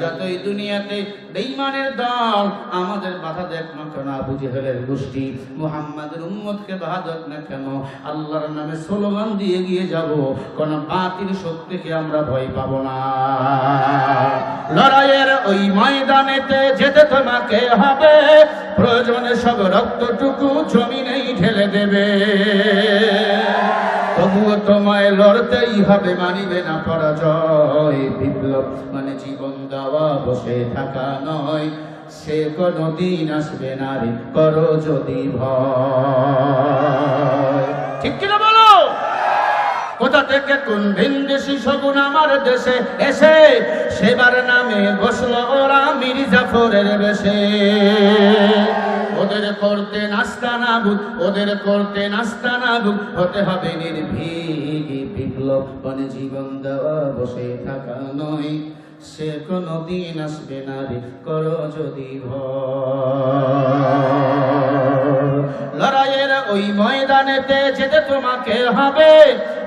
যতই দুনিয়াতে বেঈমানের দল আমাদের বাধা দেখ না কেন, আবু জেহেলের গোষ্ঠী মুহাম্মাদের উম্মতকে বাধা দেখ না কেন, আল্লাহর নামে স্লোগান দিয়ে গিয়ে যাব, কোন বাতিল শক্তিকে আমরা ভয় পাবো না। লড়াইয়ের ওই ময়দানেতে যেতে তোমাকে হবে, প্রয়োজনে সব রক্তটুকু জমিনেই ঢেলে দেবে, তবুও তোমায় লড়তেই হবে, মানিবে না পরাজয়। বিপ্লব মানে জীবন দেওয়া, বসে থাকা নয়, সে কোনদিন আসবে না রে, করো যদি ভয়। ঠিক কিনা বলো? কোথা থেকে কোন ভিনদেশি শগুন আমার দেশে এসে সেবার নামে বসলো ওরা মির্জাফরের বেশে। ওদের করতে নাস্তানাবুদ, ওদের করতে নাস্তানাবুদ হতে হবে নির্ভীক। বিপ্লব মানে জীবন দেওয়া, বসে থাকা নয়, সে কোনদিন আসবে না রে, করো যদি ভয়। লড়াইয়ের ওই ময়দানেতে যেতে তোমাকে হবে,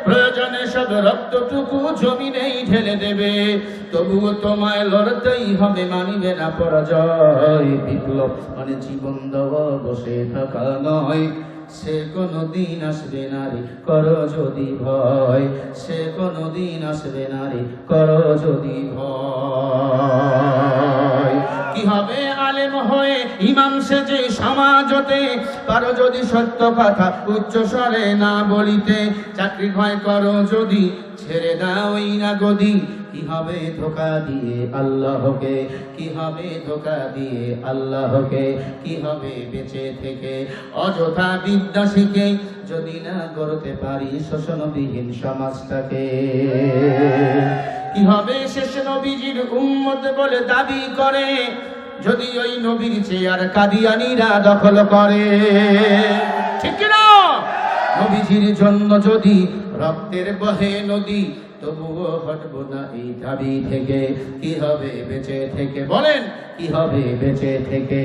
প্রয়োজনে সব রক্তটুকু জমিনেই ঢেলে দেবে, তবুও তোমায় লড়তেই হবে, মানিবে না পরাজয়। বিপ্লব মানে জীবন দেওয়া, বসে থাকা নয়, সে কোনদিন আসবে না রে, করো যদি ভয়, সে কোনদিন আসবে না রে, করো যদি ভয়। কি হবে আলেম হয়ে ইমাম সেজে সমাজতে, পারো যদি সত্য কথা উচ্চ স্বরে না বলিতে, চাকরি ভয় করো যদি ছেড়ে দাও এই না গদি, কি হবে ধোকা দিয়ে আল্লাহকে, কি হবে ধোকা দিয়ে আল্লাহকে, কি হবে বেঁচে থেকে অযথা বিদ্যা শিখে, যদি না করতে পারি শোষণবিহীন সমাজটাকে। কি হবে শেষ নবীজির উম্মত বলে দাবি করে, যদি ওই নবীর চেয়ার কাদিয়ানীরা দখল করে। ঠিক না? নবীজির জন্য যদি রক্তের বহে নদী, তবুও হটবো না এই দাবি থেকে, কি হবে বেঁচে থেকে, বলেন কি হবে বেঁচে থেকে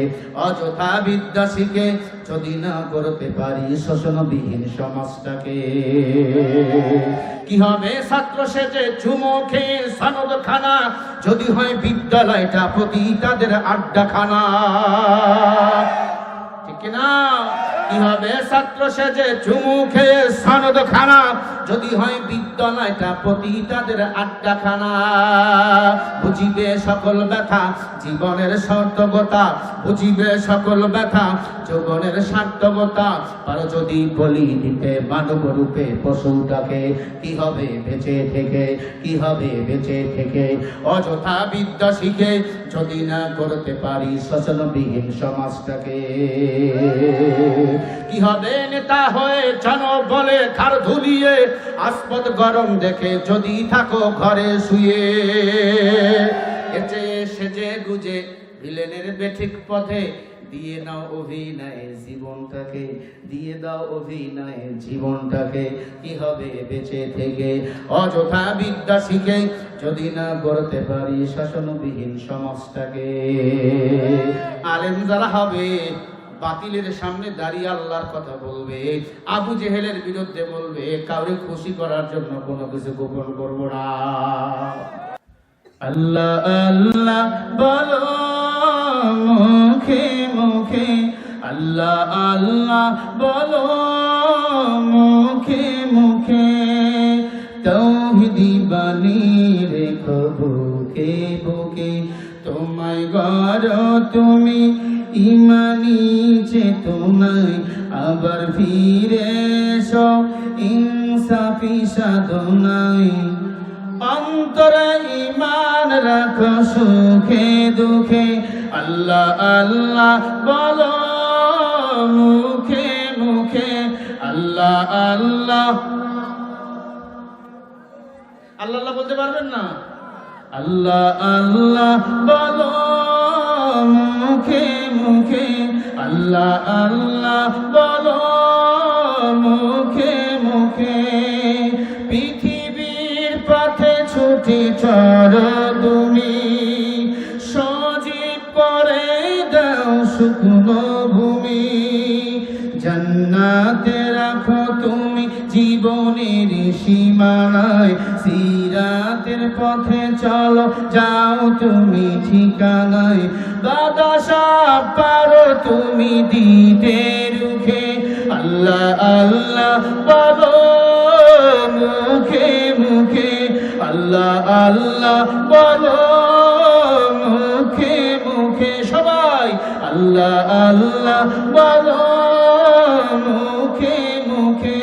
অযথা বিদ্যা শিখে, যদি না করতে পারি শোষণবিহীন সমাজটাকে। কি হবে ছাত্র সেজে চুমো খেয়ে সনদ খানা, যদি হয় বিদ্যালয়টা প্রতি তাদের আড্ডাখানা। ঠিক না? কি হবে ছাত্র সেজে চুমু খেয়ে সনদ খানা, যদি হয় বিদ্যালয়টা প্রতি তাদের আড্ডাখানা। বুঝিবে সকল ব্যথা জীবনের সার্থকতা, বুঝিবে সকল ব্যথা জীবনের সার্থকতা, পারো যদি বলি দিতে মানব রূপে পশুটাকে, কি হবে বেঁচে থেকে, কি হবে বেঁচে থেকে অযথা বিদ্যা শিখে, যদি না করতে পারি শোষণবিহীন সমাজটাকে। কি হবে নেতা হয়ে জনবলে ঘাড় ধুলিয়ে, আসপদ গরম দেখে যদি থাকো ঘরে শুয়ে, এচে সেজে গুজে ভিলেনের বেঠিক পথে, দিয়ে নাও অভিনয়ের জীবনটাকে, দিয়ে দাও অভিনয়ের জীবনটাকে। কি হবে বেঁচে থেকে অযথা বিদ্যা শিখে, যদি না করতে পারি শাসনবিহীন সমাজটাকে। আলেম যারা হবে বাতিলের সামনে দাঁড়িয়ে আল্লাহর কথা বলবে, আবু জেহেলের বিরুদ্ধে বলবে, কাউরে খুশি করার জন্য কোনো কিছু গোপন করব না। আল্লাহ আল্লাহ বলো মুখে মুখে, আল্লাহ আল্লাহ বলো মুখে মুখে, তাওহীদি বাণী রেখো বুকে বুকে, তোমায় গড়ো তুমি ইমানি চেতনায়, আবার ফিরে এসো ইনসাফি সাধনায়, অন্তরে ঈমান রাখো সুখে দুঃখে, আল্লাহ আল্লাহ বলো মুখে মুখে, আল্লাহ আল্লাহ। আল্লাহ আল্লাহ বলতে পারবেন না? আল্লাহ আল্লাহ বলো মুখে মুখে, আল্লাহ আল্লাহ বলো মুখে মুখে, পৃথিবীর পথে ছুটি চলো তুমি, সজীব করে দাও শুকনো ভূমি, জান্নাতে রাখো তুমি জীবনের সীমানায়, সিরাতের পথে চলো, যাও তুমি ঠিকানায়, বাধা সব পারো তুমি দিতে রুখে। আল্লাহ আল্লাহ বলো মুখে মুখে, আল্লাহ আল্লাহ বলো মুখে মুখে, সবাই আল্লাহ আল্লাহ বলো মুখে মুখে।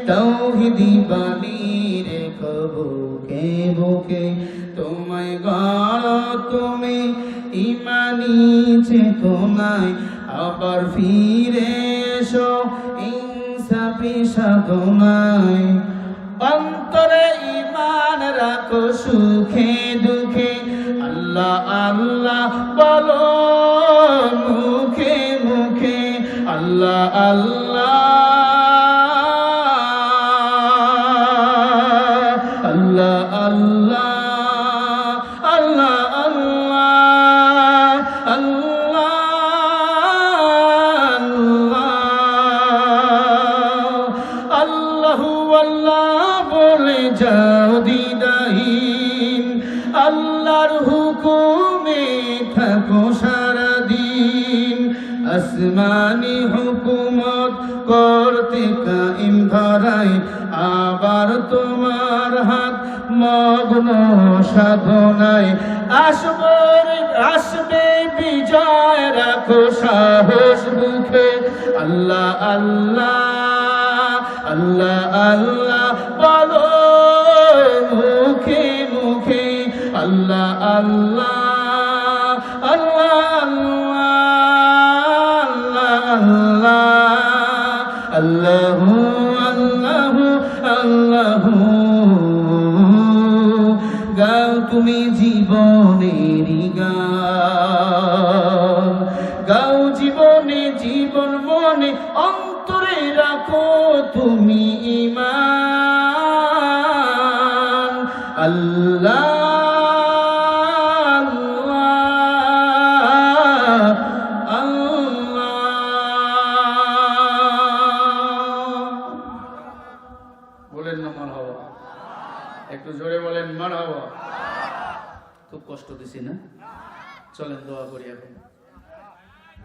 তাওহীদি বাণী রেখো বুকে বুকে, তোমায় গড়ো তুমি ইমানি চেতনায়, আবার ফিরে এসো ইনসাফি সাধনায়। অন্তরে ঈমান রাখো সুখে দুঃখে, আল্লাহ আল্লাহ বলো মুখে মুখে, আল্লাহ আল্লাহ আল্লাহ আল্লাহ আল্লাহ আল্লাহ আল্লাহ আল্লাহু আল্লাহ বলে যাও দ্বিধাহীন, আল্লাহর হুকুমে থাকো সারাদিন। আসমানি হুকুমত করতে কায়েম ধরায়, আবার তোমার হাত মগ্ন সাধনায়। আসবে বিজয় রাখো সাহস বুকে, আল্লাহ আল্লাহ আল্লাহ আল্লাহ বলো মুখে মুখে, আল্লাহ আল্লাহ আল্লাহ আল্লাহ আল্লাহ আল্লাহু আল্লাহু। গাও তুমি জীবনেরই গান, গাও জীবনে জীবন মনে, অন্তরে রাখো তুমি ঈমান। আল্লাহ বলেন না মারহাবা, একটু জোরে বলেন মারহাবা। খুব কষ্ট দিছি না? চলেন দোয়া করি এখন।